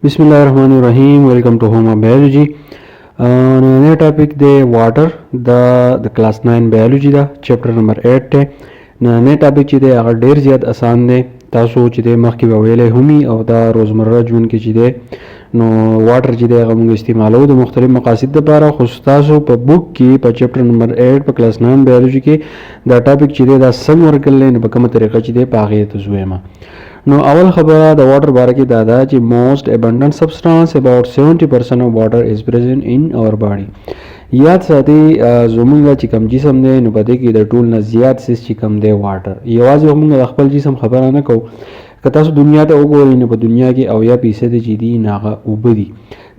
Bismillahirrahmanirrahim. Welcome to Home of Biology. Naya topic de water the class 9 biology da chapter number 8 ته نaya topic چې دی هغه ډیر زیات آسان دی. تاسو چې دی مخکې به ویلې همي او دا روزمره ژوند کې چې دی نو واټر چې دی هغه موږ استعمالو د مختلف مقاصد لپاره. خو تاسو په بوک کې په چپټر نمبر 8 په کلاس 9 بایولوژي کې دا ټاپک چې دی دا سم ورکړل نه په کومه طریقه چې دی په هغې ته زویمه. نو اول خبره د واټر باره کې دا ده چې most abundant substance about 70% of water is present in our body. یاد ساتي زمونږ چې کوم جسم دی نو په دې کې د ټول نه زیات سیس چې کوم دی واټر. یوازې موږ د خپل جسم خبره نه کوو. که تاسو دنیا ته وګورئ نو په دنیا کې 80% چې دي هغه اوبه دي.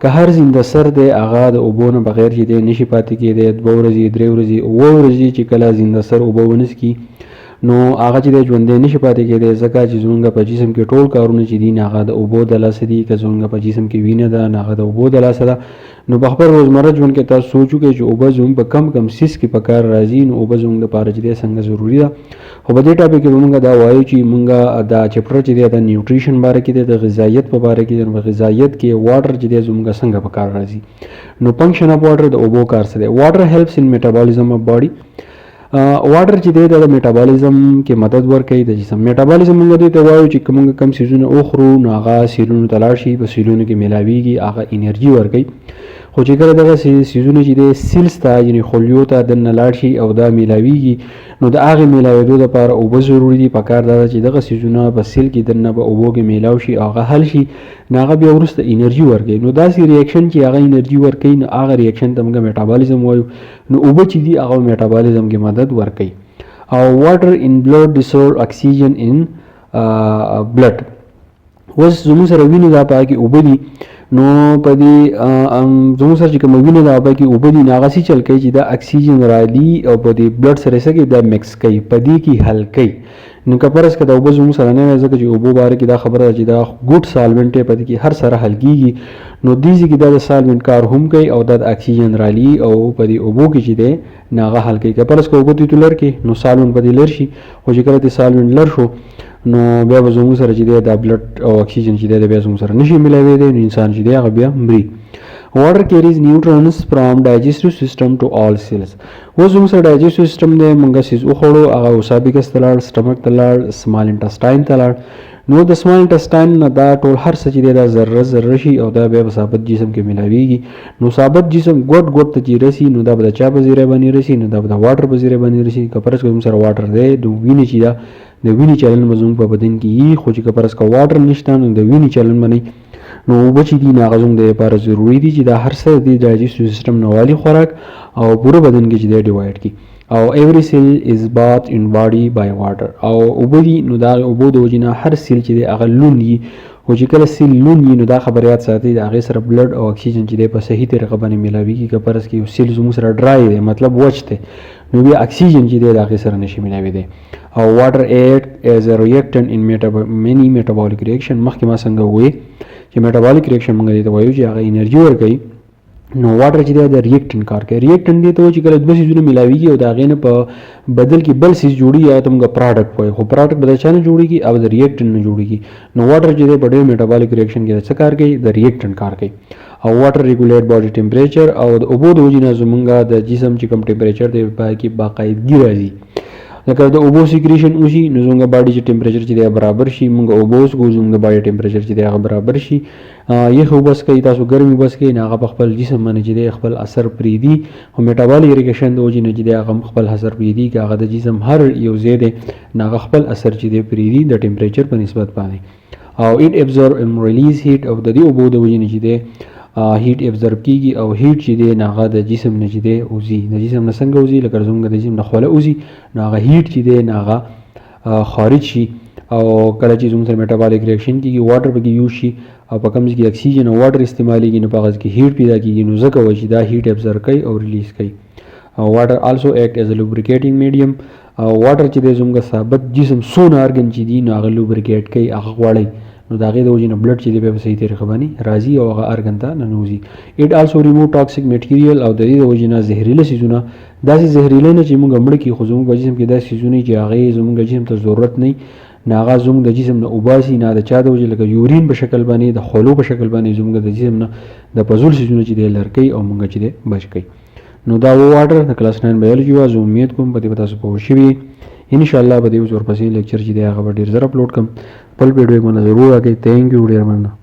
که هر زنده سر دی هغه د اوبو نه بغیر چې دی نشي پاتې کېدی. 2 ورځې 3 ورځې 9 ورځې چې کله زنده سر اوبه ونه څښي نو هغه چې دی ژوندی نشي پاتې کېدی، ځکه چې زموږ په جسم کې ټول کارونه چې دي هغه د اوبو د لاسه دي. که زموږ په جسم کې وینه ده نو هغه د اوبو د لاسه ده. نو په خپل روزمره ژوند کې تاسو سوچ وکړئ چې اوبه زموږ په کم سیس کې په کار راځي، نو اوبه زموږ لپاره چې دی څنګه ضروري ده. خو په دې ټاپک کې به موږ دا وایو چې موږ دا چپټر چې دی د نیوټریشن باره کې دی، د غذایت په باره کې دی. نو په غذایت کې واټر چې دی زموږ څنګه په کار راځي. نو فنکشن اف واټر د اوبو کار څه دی. واټر هیلپس ان میټابولیزم اف باډي. واټر چې دی د میټابولیزم کې مدد ورکوي د جسم. میټابولیزم موږ دې ته وایو چې موږ کم سیزونه وخورو نو هغه سیلونو ته لاړ شي، په سیلونو کې میلاویږي، هغه انرژي ورکوي. خو چې کله دغه سیزونه چې دی سیلز ته یعنې خلیو ته دننه لاړ شي او دا میلاویږي نو د هغې میلاوېدو دپاره اوبه ضروري دي. پکار دا ده چې دغه سیزونه په سیل کې دننه په اوبو کې میلاو شي او هغه حل شي، نو هغه بیا وروسته انرژي ورکوي. نو داسې ریاکشن چې هغه انرژي ورکوي نو هغه ریاکشن ته موږ میټابولیزم وایو. نو اوبه چې دي هغه میټابولیزم کې مدد ورکوي. او واټر ان بلډ ډیسولو اکسیجن ان بلډ. اوس زموږ سره وینه ده په هغه کې اوبه دي. نو په دې زموږ سره چې کومه وینه ده هغه کې اوبه دي، نو هغه څه چل کوي چې دا اکسیجن رالي او په دې بلډ سره څه کوي، دا مکس کوي، په دې کې حل کوي. نو که فرض که دا اوبه زموږ سره نه وي، ځکه چې اوبو باره کې دا خبره ده چې دا ګوډ سالوینټ دی، په دې کې هر سره حل کېږي. نو دې ځای کې دا د سالوینټ کار هم کوي او دا د اکسیجن رالي او په دې اوبو کې چې دی نو هغه حل کوي. که فرض که اوبو دې لر کې نو سالوینټ به دې لر شي، خو چې کله دې سالوینټ لر شو نو بیا به زموږ سره چې دی دا بلډ او اکسیجن چې دی بیا زموږ سره نشي میلاوېدی، نو انسان چې دی هغه بیا مري. Water carries nutrients from digestive system to all cells. اوس زموږ سره ډایجسټیو سیسټم دی، موږ سیز وخوړو هغه اسابیکس ته لاړ، سټمک ته لاړ، سمال انټسټاین ته لاړ. نو د سمال انټسټاین نه دا ټول هر څه چې دی دا ذره شي او دا بیا په ثابت جسم کې میلاویږي. نو ثابت جسم ګوټ ته چې رسي نو دا به د چا په ذریعه باندې رسي، نو دا به د واټر په ذریعه باندې رسي. که فرض کړو زموږ سره واټر دی، د وینې چې دا د وینې چلن به زموږ په بدن کې وي، خو چې که فرض که واټر نشته نو د وینې چلن به نه. نو اوبه چې دي نو هغه زموږ د لپاره ضروري دي چې دا هر څه د ډایجسټیو سیسټم نه والي خوراک او پوره بدن کې چې دی ډیوایډ کړي. او every cell is bathed in body by water. او اوبه دي نو دا اوبو د وجې نه هر سیل چې دی هغه لون وي. خو چې کله سیل لون وي نو دا خبر یاد ساتئ د هغې سره بلډ او اکسیجن چې دی په صحیح طریقه باندې میلاویږي. که فرض کې یو سیل زموږ سره ډرای دی، مطلب وچ دی، نو بیا اکسیجن چې دی د هغې سره نشي میلاوېدی. او واټر act as a reactant in many metabolic reaction. مخکې ما څنګه وویل چې میټابولیک ریاکشن موږ دې ته وایو چې هغه انرژي ورکوي. نو واټر چې دی د ریاکټنټ کار کوي. ریاکټنټ دې ته وایي چې کله دوه سیزونه میلاویږي او د هغې نه په بدل کې بل سیز جوړېږي، هغه ته موږ پراډکټ وایو. خو پراډکټ به د چا نه جوړېږي او د ریاکټنټ نه جوړېږي. نو واټر چې دی په ډېر میټابولیک ریاکشن کې د څه کار کوي، د ریاکټنټ کار کوي. او واټر ریګولیټ باډي ټمپریچر. او د اوبو د وجې نه زموږ د جسم چې کوم ټمپریچر دی په هغې کې باقاعدګي راځي. لکه د اوبو سیکریشن وشي نو زموږ باډي چې ټمپریچر چې دی برابر شي. موږ اوبه وڅښو زموږ د باډي ټمپریچر چې دی هغه برابر شي. یخ اوبه څښئ، تاسو ګرمې اوبه څښئ، نو هغه په خپل جسم باندې چې دی خپل اثر پرېږدي. خو میټابولیک ریاکشن د وجې نه چې دی هغه خپل اثر پرېږدي، که هغه د جسم هر یو ځای دی نو هغه خپل اثر چې دی پرېږدي د ټمپریچر په نسبت باندې. او اټ ابزورب and release heat. او د دې اوبو د وجې نه چې دی هیټ ابزرو کېږي او هیټ چې دی نو هغه د جسم نه چې دی وځي. د جسم نه څنګه وځي؟ لکه زموږ د جسم نه خوله وځي نو هغه هیټ چې دی نو هغه خارج شي. او کله چې زموږ سره میټابولیک ریاکشن کېږي واټر پکې یوز شي او په کوم ځای کې اکسیجن او واټر استعمالیږي نو په هغه کې هیټ پیدا کېږي. نو ځکه وایي چې دا هیټ ابزرو کوي او ریلیز کوي. او واټر آلسو ایکټ ایز ا لوبریکیټینګ میډیم. او واټر چې دی زموږ ثابت جسم څونه ارګن چې دي نو هغه لوبریکیټ کوي، هغه غواړي. نو د هغې د وجې نه بلډ چې دی بیا په صحیح طریقه باندې راځي او هغه ارګن ته ننوځي. اټ آلسو ریموو ټاکسیک میټیریل. او د دې د وجې نه زهریله څیزونه، داسې زهریله نه چې موږ مړه کړي، خو زموږ په جسم کې داسې څیزونه چې هغې زموږ جسم ته ضرورت نه نه هغه زموږ د جسم نه وباسي، نه د چا د وجې لکه یورین په شکل باندې د خولو په شکل باندې زموږ د جسم نه د فضول څیزونه چې دی لر کوي او موږ چې دی بچ کوي. نو دا واټر د کلاس 9 بایولوژي وه. زه امید کوم په دې به تاسو پوه شوي. انشاءالله به دې اوس ورپسې لیکچر چې دی هغه به ډېر زر اپلوډ کړم. خپل ویډیو منه ضرور راکړئ. تھینک یو ډېر مننه.